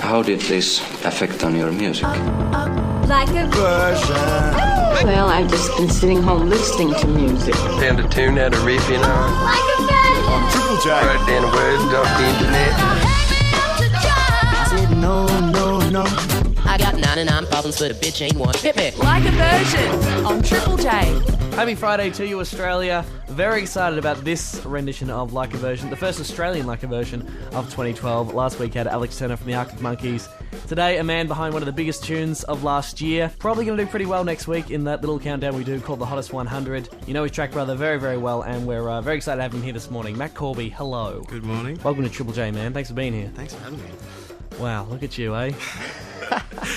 How did this affect on your music? Like a version. Well, I've just been sitting home listening to music. Found a tune out of riff, you know. Like a version. On Triple J. Wrote down the words off the internet. I said no, no, no. I got 99 problems, but a bitch ain't one. Hit me. Like a version on Triple J. Happy Friday to you, Australia. Very excited about this rendition of Like a Version, the first Australian Like a Version of 2012. Last week had Alex Turner from the Arctic Monkeys. Today, a man behind one of the biggest tunes of last year. Probably going to do pretty well next week in that little countdown we do called the Hottest 100. You know his track brother very, very well, and we're very excited to have him here this morning. Matt Corby, hello. Good morning. Welcome to Triple J, man. Thanks for being here. Thanks for having me. Wow, look at you, eh?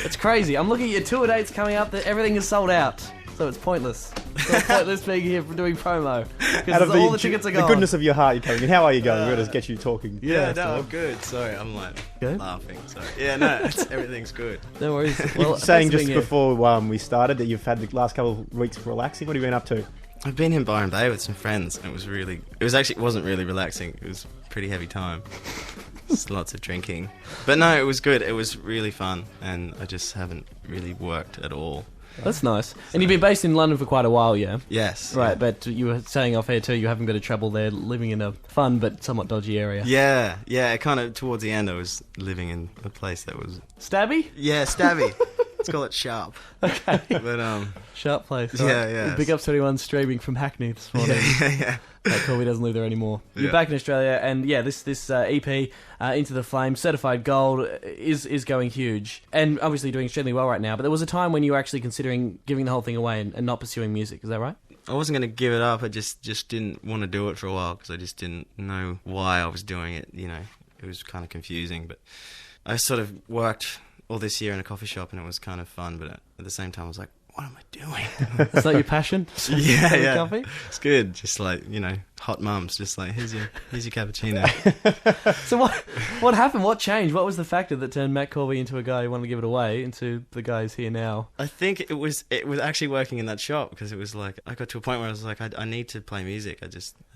It's crazy. I'm looking at your tour dates coming up that everything is sold out. So it's pointless. It's pointless being here for doing promo. Because all the tickets are gone. The goodness of your heart, you're coming in. How are you going? We're going to get you talking. Yeah, no, I'm good. Sorry, I'm like laughing. Sorry. Yeah, no, everything's good. No worries. Well, Well, saying just before we started that you've had the last couple of weeks relaxing. What have you been up to? I've been in Byron Bay with some friends, and it wasn't really relaxing. It was a pretty heavy time. Just lots of drinking. But no, it was good. It was really fun, and I just haven't really worked at all. That's nice. And you've been based in London for quite a while, yeah? Yes. Right, yeah. but you were saying off air too, you haven't got to travel there, living in a fun but somewhat dodgy area. Yeah. It kind of, towards the end, I was living in a place that was... Stabby? Yeah, stabby. Let's call it Sharp. Okay. But, Sharp place. Yeah. Big Ups to anyone streaming from Hackney this morning. Yeah. Like Corby doesn't live there anymore. Yeah. You're back in Australia, and yeah, this EP, Into the Flame, certified gold, is going huge, and obviously doing extremely well right now. But there was a time when you were actually considering giving the whole thing away and not pursuing music. Is that right? I wasn't going to give it up. I just didn't want to do it for a while because I just didn't know why I was doing it. You know, it was kind of confusing. But I sort of worked all this year in a coffee shop, and it was kind of fun. But at the same time, I was like, what am I doing? Is that your passion? Yeah. Coffee? It's good. Just like, you know, hot mums. Just like, here's your cappuccino. So what happened? What changed? What was the factor that turned Matt Corby into a guy who wanted to give it away into the guy who's here now? I think it was actually working in that shop because it was like, I got to a point where I was like, I need to play music. I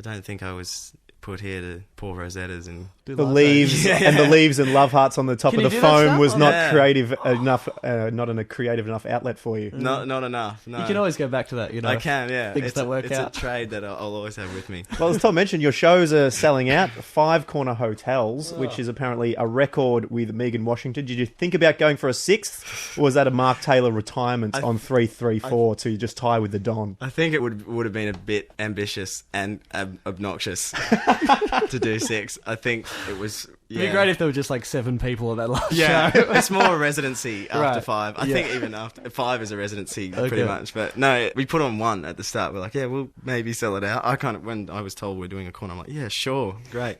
don't think I was put here to pour Rosettas and The leaves and the leaves and love hearts on the top of the foam was not creative enough, not in a creative enough outlet for you. Not enough. No. You can always go back to that, you know. I can, yeah. Things that work out. It's a trade that I'll always have with me. Well, as Tom mentioned, your shows are selling out. 5 Corner Hotels, which is apparently a record with Megan Washington. Did you think about going for a 6th, or was that a Mark Taylor retirement on 334 to just tie with the Don? I think it would have been a bit ambitious and obnoxious to do 6. I think it was... Yeah. It'd be great if there were just like 7 people at that last show. It's more a residency after right. 5. I think even after 5 is a residency pretty much. But no, we put on 1 at the start. We're like, yeah, we'll maybe sell it out. When I was told we're doing a corner, I'm like, yeah, sure, great.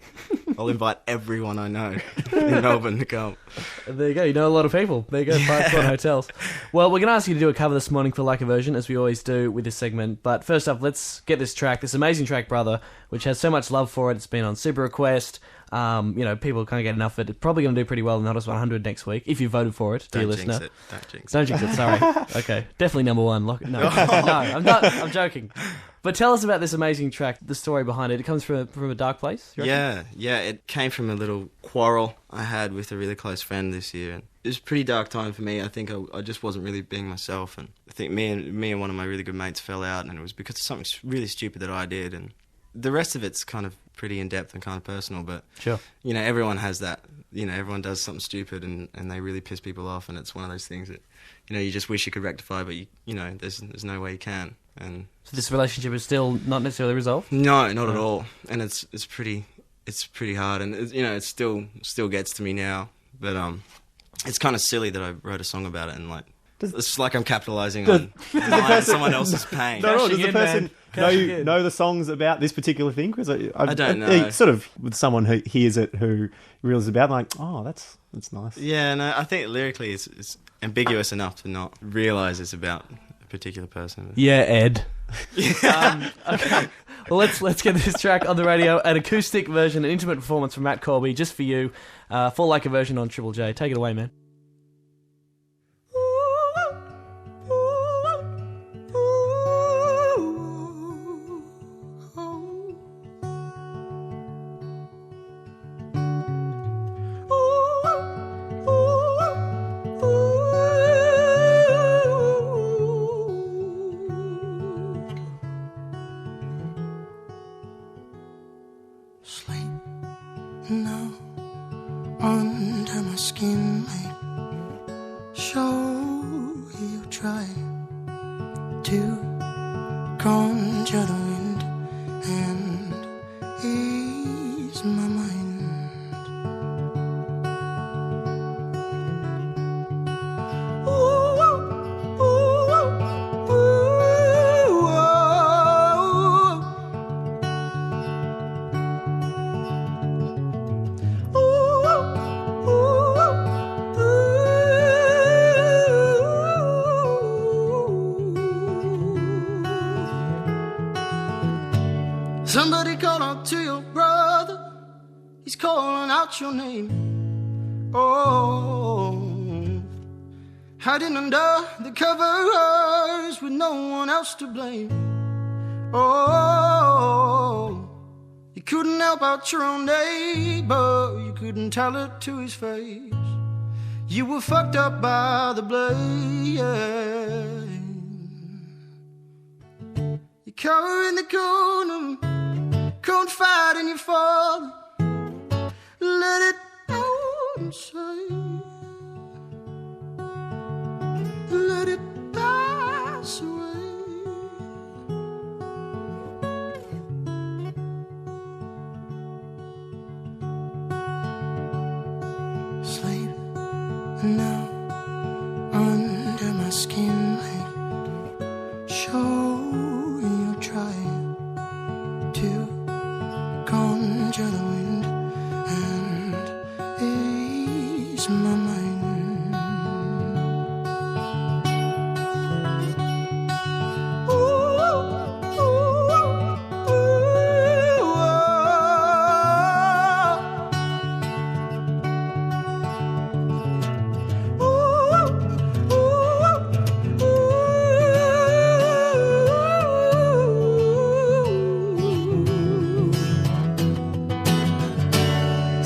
I'll invite everyone I know in Melbourne to come. There you go. You know a lot of people. There you go. 5 Corner Hotels. Well, we're going to ask you to do a cover this morning for Like a Version, as we always do with this segment. But first up, let's get this amazing track, Brother, which has so much love for it. It's been on Super Request. People can't get enough of it. It's probably going to do pretty well in the Hottest 100 next week, if you voted for it, dear listener. Don't jinx it, sorry. Okay, definitely number 1. No, I'm not. I'm joking. But tell us about this amazing track, the story behind it. It comes from a dark place? Yeah. It came from a little quarrel I had with a really close friend this year. And it was a pretty dark time for me. I think I just wasn't really being myself. And I think me and one of my really good mates fell out, and it was because of something really stupid that I did. And the rest of it's kind of pretty in-depth and kind of personal, but sure, you know, everyone has that. You know, everyone does something stupid and they really piss people off, and it's one of those things that, you know, you just wish you could rectify, but you know, there's no way you can. And so this relationship is still not necessarily resolved? No, not at all. And it's pretty hard, and you know, it still gets to me now. But it's kind of silly that I wrote a song about it, and like it's like I'm capitalising on someone else's pain. No, does the person know the songs about this particular thing? Because I don't know. Sort of with someone who hears it, who realizes about, like, oh, that's nice. Yeah, no, I think lyrically it's ambiguous enough to not realise it's about a particular person. Yeah, Ed. Okay. Well, let's get this track on the radio, an acoustic version, an intimate performance from Matt Corby, just for you, for Like a Version on Triple J. Take it away, man. under my skin, mate. Show you try to conjure the wind and ease my mind. Somebody call out to your brother. He's calling out your name. Oh, hiding under the covers with no one else to blame. Oh, you couldn't help out your own neighbor. You couldn't tell it to his face. You were fucked up by the blame. You cower in the corner, confide in your father. Let it out and say, let it pass away. Sleep now under my skin, mate. Show you try to conjure the wind and ease my mind.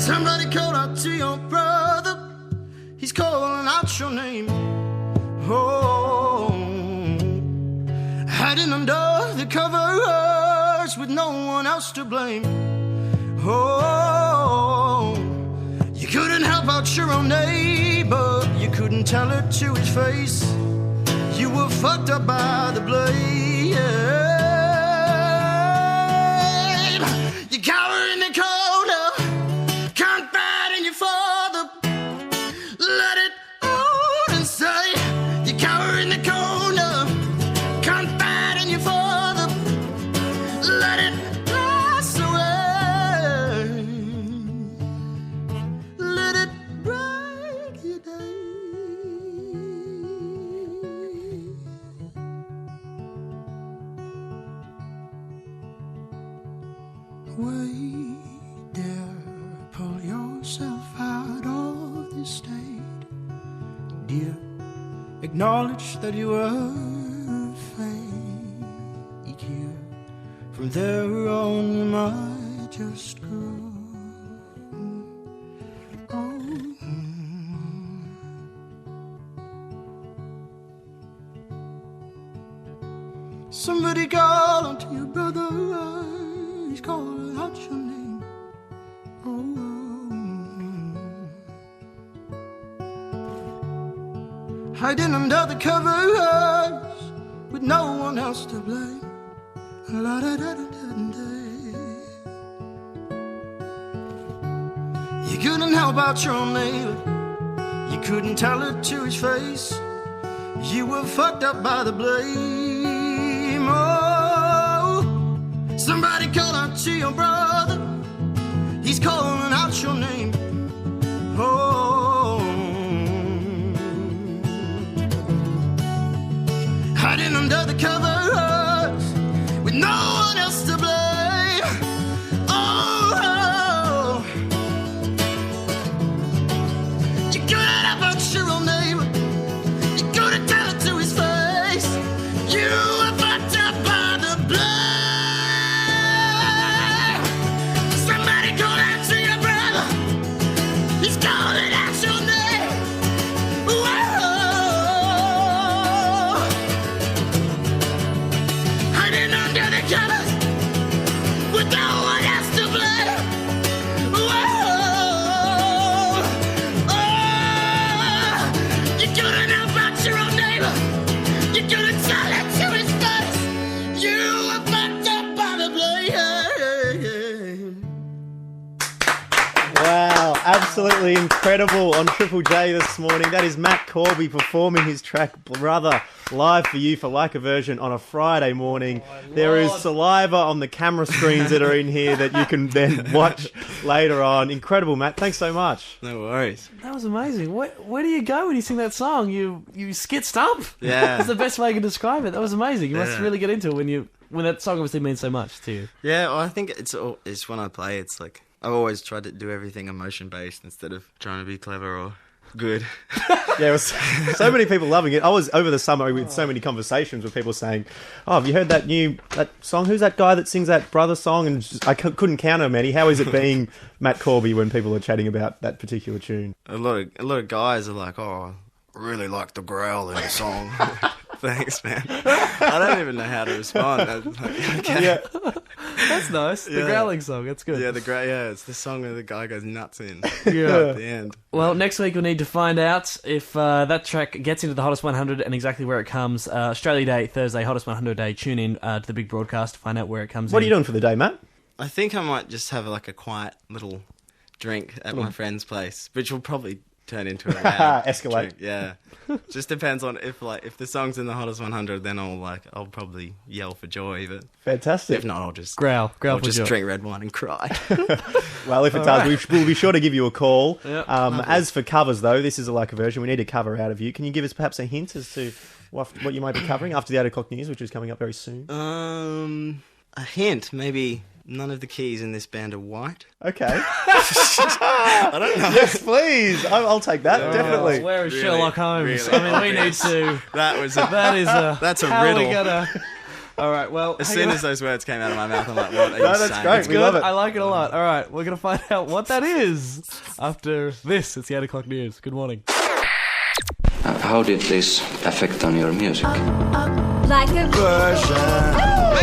Somebody call out to your brother. He's calling out your name. Oh, hiding under the covers with no one else to blame. Oh, you couldn't help out your own neighbor. You couldn't tell it to his face. You were fucked up by the blame. You cower in the corner, confide in your father. Let it out and say, you cower in the corner, confide in your father. Let it pass away. Let it break your day. Wait there, pull yourself out of this state, dear. Acknowledge that you were fake here. From there on you might just grow. Oh. Somebody call unto your brother. He's calling out your name. Oh. Hiding under the covers with no one else to blame. La da da da da da. You couldn't help out your own neighbor. You couldn't tell it to his face. You were fucked up by the blame. Oh, somebody call out to your brother. He's calling out your name. Oh, hiding under the covers with no one else to blame. Oh, you couldn't help out your own neighbor. You couldn't tell it to his face. You were fucked up by the blood. Somebody call out to your brother. He's calling out your name. Whoa. Hiding under the covers with no one else to blame. Whoa. Oh. incredible on Triple J this morning. That is Matt Corby performing his track Brother live for you for Like a Version on a Friday morning. There is saliva on the camera screens that are in here that you can then watch later on. Incredible, Matt. Thanks so much. No worries. That was amazing. Where do you go when you sing that song? You skitzed up. Yeah. That's the best way I can describe it. That was amazing. You must really get into it when that song obviously means so much to you. Yeah, well, I think it's when I play, it's like I've always tried to do everything emotion based instead of trying to be clever or good. Yeah, it was so many people loving it. I was over the summer with so many conversations with people saying, "Oh, have you heard that song? Who's that guy that sings that Brother song?" And I couldn't count how many. How is it being Matt Corby when people are chatting about that particular tune? A lot of guys are like, "Oh, I really like the growl in the song." Thanks, man. I don't even know how to respond. I'm like, okay. Yeah. That's nice. The growling song. That's good. Yeah, it's the song that the guy goes nuts in. Yeah. At the end. Well, next week we'll need to find out if that track gets into the Hottest 100 and exactly where it comes. Australia Day, Thursday, Hottest 100 Day. Tune in to the big broadcast to find out where it comes in. What are you doing for the day, Matt? I think I might just have like a quiet little drink at my friend's place, which will probably turn into a loud escalate. Drink. Yeah, just depends on if the song's in the Hottest 100, then I'll probably yell for joy. But fantastic. If not, I'll just growl I'll for just joy. drink red wine and cry. Well, if it does, we'll be sure to give you a call. Yep. As for covers, though, this is a Like a Version. We need a cover out of you. Can you give us perhaps a hint as to what you might be covering after the 8 o'clock news, which is coming up very soon? A hint, maybe. None of the keys in this band are white. Okay. I don't know. Yes, please. I'll take that, definitely. Where is Sherlock Holmes? Really I mean, we need to... That's a a riddle. We gotta... All right, well... As soon as those words came out of my mouth, I'm like, what are you that's saying? great. It's We good. love it. I like it a lot. All right, we're going to find out what that is after this. It's the 8 o'clock news. Good morning. How did this affect on your music? Like a version.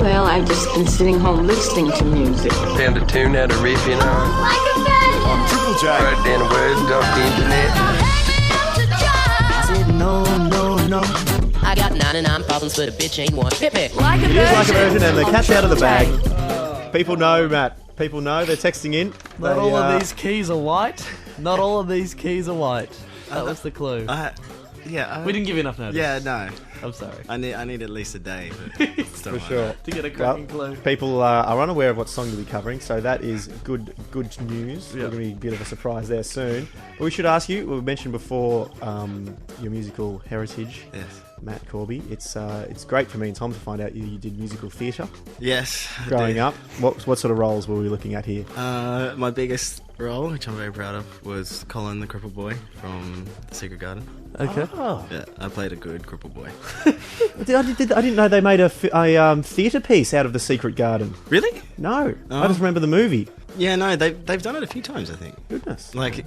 Well, I've just been sitting home listening to music. Found a tune out of riff, Like a version. On Triple J. Wrote down the words off the internet. I said no. I got 99 problems, but a bitch ain't one. Hit me. Like a It is Like a Version, and the on cat's out of the Triple J. bag. People know, Matt. People know. They're texting in. Not all of these keys are white. Not all of these keys are white. That was the clue. We didn't give you enough notice. Yeah, no. I'm sorry. I need at least a day. But For sure. To get a cracking clue. People are unaware of what song you'll be covering, so that is good news. Yeah. We're going to be a bit of a surprise there soon. But we should ask you, we mentioned before your musical heritage, Yes. Matt Corby. It's great for me and Tom to find out you did musical theatre Yes. I growing did. up. What sort of roles were we looking at here? My biggest role, which I'm very proud of, was Colin the Cripple Boy from The Secret Garden. Okay. Oh. Yeah, I played a good cripple boy. I didn't know they made a theatre piece out of The Secret Garden. Really? No. Oh. I just remember the movie. Yeah, no, they've done it a few times, I think. Goodness. Like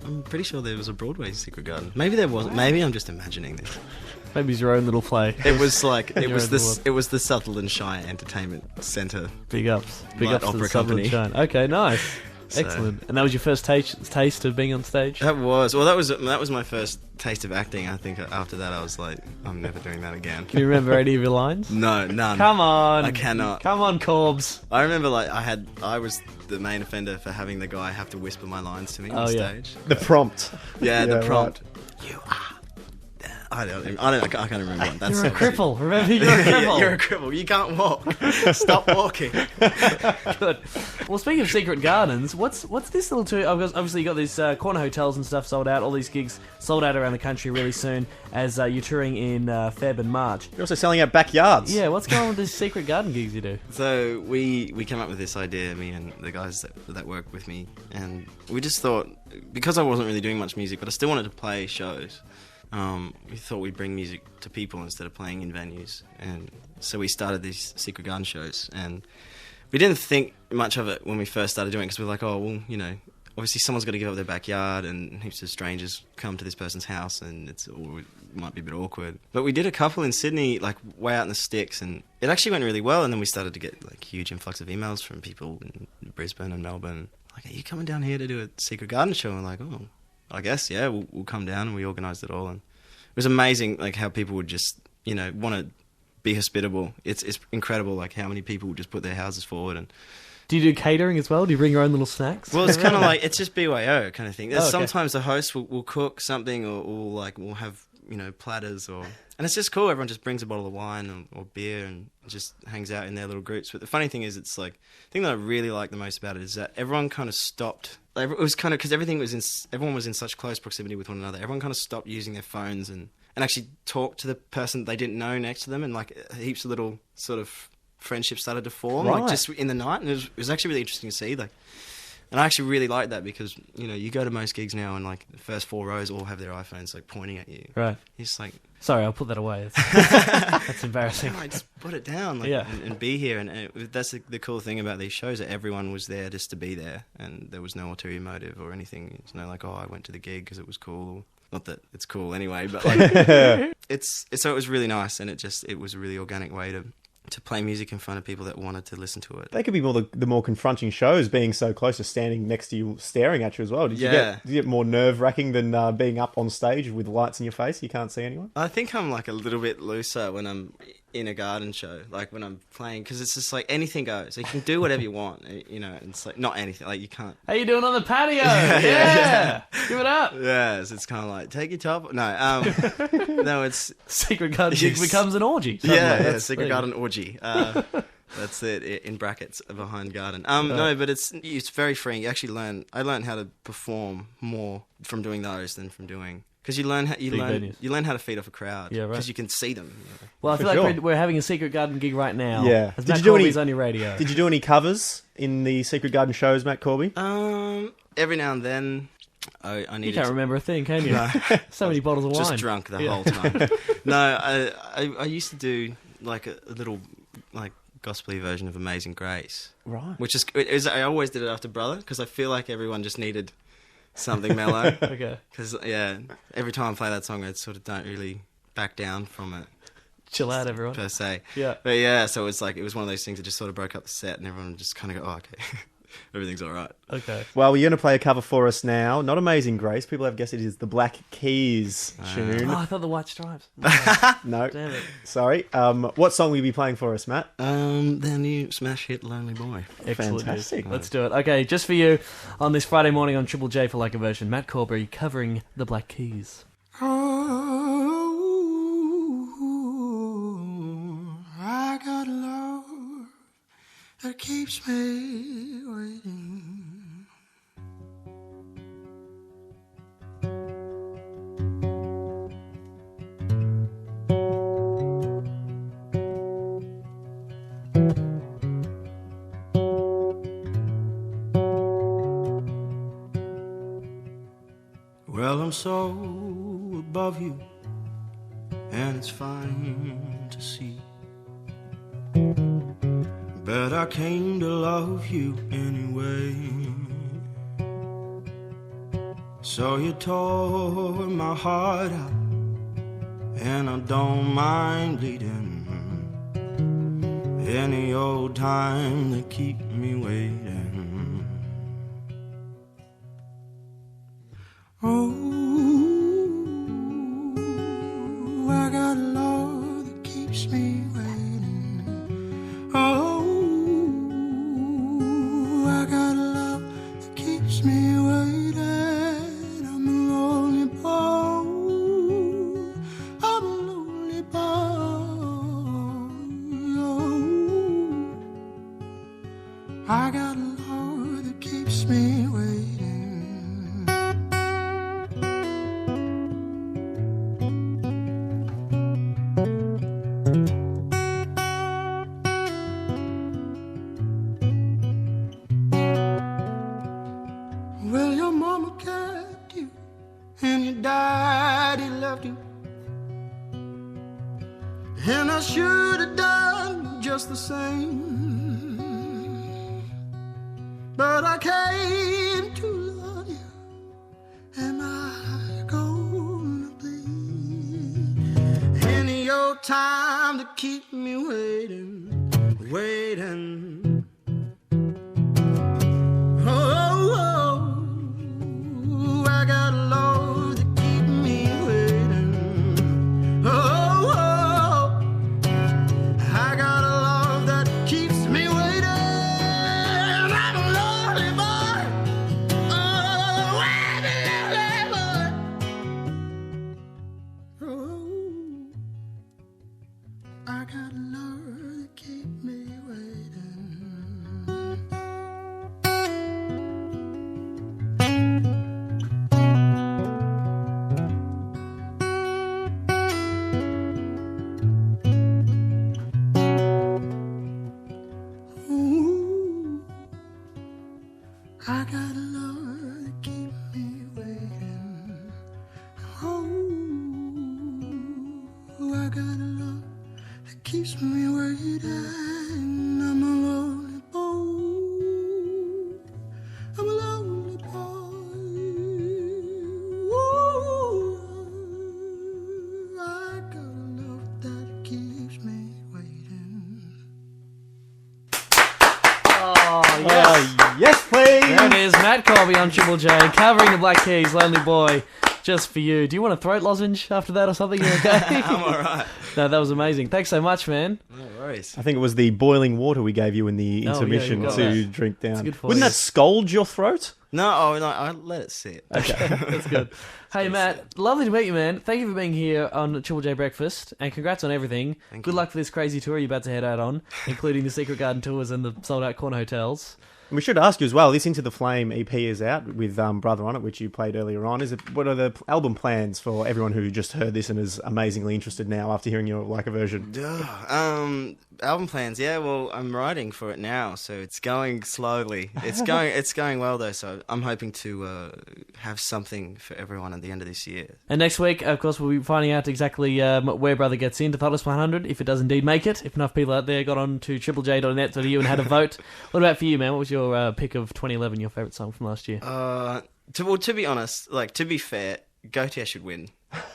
I'm pretty sure there was a Broadway Secret Garden. Maybe there wasn't. Maybe I'm just imagining this. Maybe it's your own little play. It was like You're in the it was the Sutherland Shire Entertainment Centre. Big ups. Big Light ups to opera the Sutherland company. Shine. Okay, nice. So- Excellent. And that was your first taste of being on stage? That was my first taste of acting. I think after that I was like, I'm never doing that again. Can you remember any of your lines? No, none. Come on. I cannot. Come on, Corbs. I remember I was the main offender for having the guy have to whisper my lines to me on stage. The prompt. Yeah, the Yeah, prompt. You are. I can't remember what that's. You're a cripple. Remember, you're a cripple. You're a cripple. You can't walk. Stop walking. Good. Well, speaking of secret gardens, what's this little tour? Obviously, you got these corner hotels and stuff sold out. All these gigs sold out around the country really soon as you're touring in Feb and March. You're also selling out backyards. Yeah, what's going on with these secret garden gigs you do? So we came up with this idea, me and the guys that work with me, and we just thought, because I wasn't really doing much music, but I still wanted to play shows. We thought we'd bring music to people instead of playing in venues, and so we started these secret garden shows. And we didn't think much of it when we first started doing it, because we were like, oh well, obviously someone's got to give up their backyard, and heaps of strangers come to this person's house, and it might be a bit awkward. But we did a couple in Sydney, like way out in the sticks, and it actually went really well. And then we started to get like huge influx of emails from people in Brisbane and Melbourne, like, are you coming down here to do a secret garden show? And we're like, oh, I guess, yeah, we'll come down. And we organised it all, and it was amazing, like how people would just, want to be hospitable. It's incredible, like how many people would just put their houses forward and Do you do catering as well? Do you bring your own little snacks? Well, it's kind of like, it's just BYO kind of thing. There's okay. Sometimes the host will cook something or we'll have, platters and it's just cool. Everyone just brings a bottle of wine or beer and just hangs out in their little groups. But the funny thing is, it's like, the thing that I really like the most about it is that everyone kind of stopped. Like, it was kind of, because everyone was in such close proximity with one another. Everyone kind of stopped using their phones and actually talked to the person they didn't know next to them, and like heaps of little sort of friendships started to form, like just in the night, and it was actually really interesting to see. Like, and I actually really like that because you go to most gigs now and like the first 4 rows all have their iPhones like pointing at you. Right. It's like, sorry, I'll put that away. That's embarrassing. No, just put it down, and be here. And that's the cool thing about these shows, that everyone was there just to be there, and there was no ulterior motive or anything. It's no like, oh, I went to the gig because it was cool. Not that it's cool anyway, but like, so it was really nice, and it was a really organic way to play music in front of people that wanted to listen to it. They could be the more confronting shows, being so close to standing next to you, staring at you as well. Did you get more nerve-wracking than being up on stage with lights in your face? You can't see anyone? I think I'm like a little bit looser when I'm in a garden show, like when I'm playing, because it's just like anything goes. You can do whatever you want, it's like not anything, like you can't. How you doing on the patio? Yeah. Give it up. Yeah, so it's kind of like, take your top. No, no, it's... Secret Garden gig becomes an orgy. Yeah, Secret Garden orgy. That's it, in brackets, behind garden. No, but it's very freeing. You actually I learned how to perform more from doing those than from doing... Because you learn how to feed off a crowd. Yeah, right. Because you can see them. Well, I feel like we're having a Secret Garden gig right now. Yeah. As Matt Corby's on your radio. Did you do any covers in the Secret Garden shows, Matt Corby? Every now and then, I needed. You can't remember a thing, can you? No. So many bottles of wine. Just drunk the whole time. No, I used to do like a little like gospel-y version of Amazing Grace. Right. Which is I always did it after Brother, because I feel like everyone just needed something mellow. Okay. Because, every time I play that song, I sort of don't really back down from it. Chill out, everyone. Per se. Yeah. But so it's like, it was one of those things that just sort of broke up the set, and everyone just kind of go, oh, okay. Everything's all right. Okay. Well, you're going to play a cover for us now. Not Amazing Grace. People have guessed it is the Black Keys tune. Oh, I thought the White Stripes. No. Damn it. Sorry. What song will you be playing for us, Matt? The new smash hit, Lonely Boy. Excellent. Fantastic. Let's do it. Okay, just for you on this Friday morning on Triple J for Like a Version, Matt Corby covering the Black Keys. Oh, I got love that keeps me waiting. Well, I'm so above you, and it's fine to see. But I came to love you anyway. So you tore my heart out, and I don't mind bleeding. Any old time to keep me waiting. Oh, I got love that keeps me waiting. Oh, I got love that keeps me waiting. I'm a lonely boy. I'm a lonely boy. Oh, I got love that keeps me waiting. Well, your mama kept you, and your daddy left you. And I should have done just the same. But I came to love you. Am I gonna be any old time to keep me waiting, waiting? Oh, I got love to keep me waiting. Oh, I got a love that keeps me waiting. got love to keep me waiting. Ooh, I got love to keep me waiting. Oh, I got love that keeps me waiting. I'm a lonely boy. I'm a lonely boy. Ooh, I got love that keeps me waiting. Oh, yes. Yes, please. There it is, Matt Corby on Triple J, covering the Black Keys, Lonely Boy, just for you. Do you want a throat lozenge after that or something? You okay? I'm alright. No, that was amazing. Thanks so much, man. No worries. I think it was the boiling water we gave you in the intermission you got to that. drink down. good for Wouldn't you. that scald your throat? No, I let it sit. Okay. That's good. Hey, Matt, lovely to meet you, man. Thank you for being here on Triple J Breakfast, and congrats on everything. Thank Good you. luck for this crazy tour you're about to head out on, including the Secret Garden tours and the sold-out corner hotels. And we should ask you as well, this Into the Flame EP is out with Brother on it, which you played earlier on. What are the album plans for everyone who just heard this and is amazingly interested now after hearing your Like a Version? Album plans, yeah. Well, I'm writing for it now, so it's going slowly. It's going well though. So I'm hoping to have something for everyone at the end of this year. And next week, of course, we'll be finding out exactly where Brother gets into Thoughtless 100, if it does indeed make it. If enough people out there got on to triplej.net.au and had a vote. What about for you, man? What was your pick of 2011, your favourite song from last year? To be honest, like, to be fair, Gautier should win.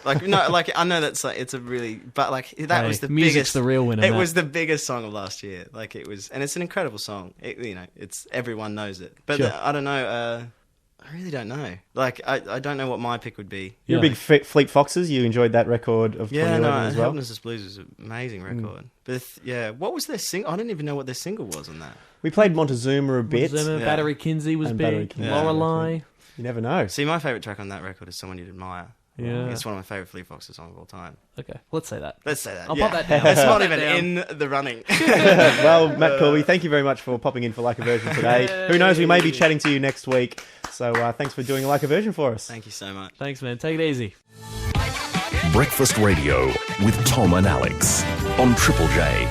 Like, no, like, I know that's like, it's a really, but like, that was the music's biggest, the real winner. it Matt. was the biggest song of last year. Like, it was, and it's an incredible song. It's, everyone knows it. But Sure. I don't know, I really don't know. Like, I don't know what my pick would be. You're a big Fleet Foxes. You enjoyed that record of 2011 as well? Helplessness Blues is an amazing record. But what was their single? I didn't even know what their single was on that. We played Montezuma a bit. Montezuma, Yeah. Battery Kinsey was And big. Battery Kinsey. Lorelei. You never know. See, my favourite track on that record is Someone You'd Admire. Yeah. It's one of my favourite Fleet Foxes songs of all time. Okay, let's say that. Let's say that. I'll yeah. pop that down. It's Pop not that even down. in the running. Well, Matt Corby, thank you very much for popping in for Like a Version today. Who knows, we may be chatting to you next week. So thanks for doing Like a Version for us. Thank you so much. Thanks, man. Take it easy. Breakfast Radio with Tom and Alex on Triple J.